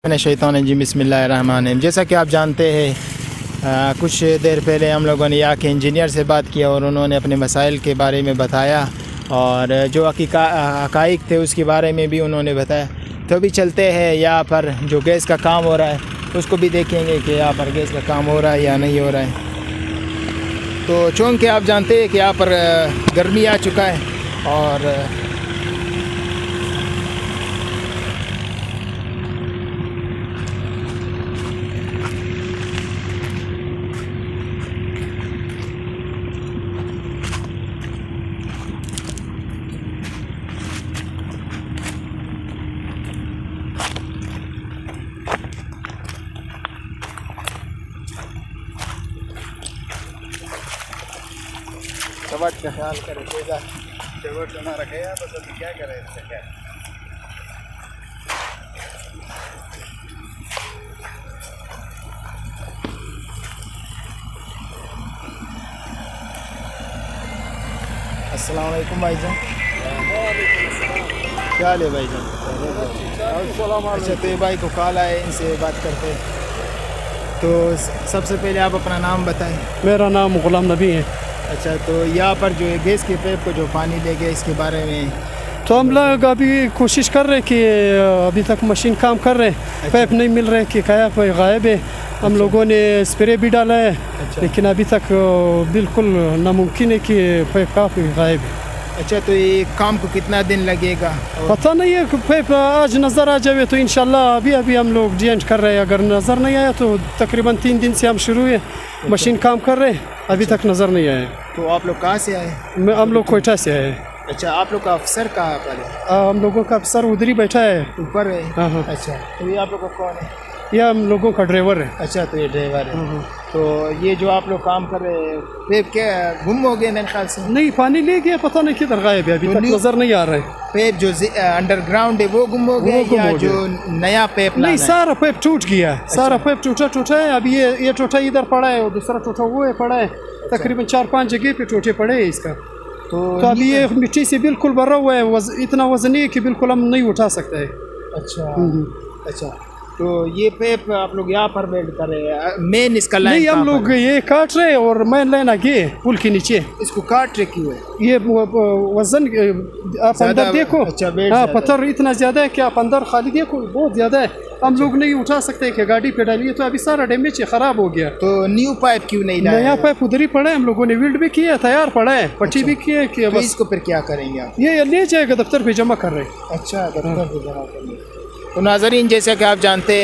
शैतानिर्रजीम बिस्मिल्लाहिर्रहमानिर्रहीम। जैसा कि आप जानते हैं कुछ देर पहले हम लोगों ने यहाँ के इंजीनियर से बात किया और उन्होंने अपने मसाइल के बारे में बताया और जो हक़ाइक़ थे उसके बारे में भी उन्होंने बताया। तो अभी चलते हैं यहाँ पर जो गैस का काम हो रहा है उसको भी देखेंगे कि यहाँ पर गैस का काम हो रहा है या नहीं हो रहा है। तो चूँकि आप जानते हैं कि यहाँ पर गर्मी आ चुका है और चवट का ख्याल करें चवट ना रखे यार, बस अभी क्या करें इससे क्या। अस्सलाम वालेकुम भाईजान। क्या हाल है भाईजान? अच्छा, तो ये भाई को कॉल आए, इनसे बात करते हैं। तो सबसे पहले आप अपना नाम बताएं। मेरा नाम गुलाम नबी है। अच्छा, तो यहाँ पर जो गैस के पाइप को जो पानी ले गया इसके बारे में तो हम लोग अभी कोशिश कर रहे कि अभी तक मशीन काम कर रहे हैं, पाइप नहीं मिल रहे कि क्या पाइप गायब है। हम लोगों ने स्प्रे भी डाला है, लेकिन अभी तक बिल्कुल नामुमकिन है कि पाइप काफ़ी गायब है। अच्छा, तो ये काम को कितना दिन लगेगा? पता नहीं है कि पाइप आज नज़र आ जाए तो इंशाल्लाह अभी हम लोग चेंज कर रहे हैं। अगर नज़र नहीं आया तो तकरीबन 3 दिन से हम शुरू है मशीन काम कर रहे हैं, अभी तक नज़र नहीं आया। तो आप लोग कहाँ से आए? हम लोग कोयटा से आए। अच्छा, आप लोग का अफसर कहाँ पर है? हम लोगों का अफसर उधर ही बैठा है, ऊपर है। हाँ। अच्छा, तो ये आप लोग का कौन है? यह हम लोगों का ड्राइवर है। अच्छा, तो ये ड्राइवर है। तो ये जो आप लोग काम कर रहे हैं पाइप क्या गुम हो गए मेरे ख्याल से? नहीं, पानी ले गया, पता नहीं किधर गायब है, अभी तक नजर नहीं आ रहा है। पाइप जो अंडरग्राउंड है वो गुम हो गया या जो नया पाइप? नहीं, सारा पाइप टूट गया। सारा पाइप टूटा है। अभी ये टूटा इधर पड़ा है और दूसरा टूटा वो है पड़ा है। तकरीबन 4-5 जगह पे टूटे पड़े हैं इसका। तो अभी ये मिट्टी से बिल्कुल भरा हुआ है, इतना वजनी है कि बिल्कुल हम नहीं उठा सकते हैं। अच्छा, तो ये पाइप आप लोग यहाँ पर वेल्ड कर रहे हैं, मेन इसका लाइन? नहीं, हम लोग ये काट रहे हैं और मेन लाइन आगे पुल के नीचे। इसको काट रहे क्यों है? ये वजन आप अंदर देखो। अच्छा, हाँ, पत्थर इतना ज़्यादा है कि आप अंदर खाली देखो, बहुत ज़्यादा है। हम लोग नहीं उठा सकते कि गाड़ी पे डालिए, तो अभी सारा डैमेज ख़राब हो गया। तो न्यू पाइप क्यों नहीं लाए? नया पाइप उधर ही पड़ा है, हम लोगों ने वेल्ड भी किया, तैयार पड़ा है, पट्टी भी की है कि बस। इसको फिर क्या करेंगे आप? ये ले जाएगा दफ्तर पे जमा कर रहे हैं। अच्छा, दफ्तर पे जमा करेंगे। तो नाज़रीन, जैसा कि आप जानते हैं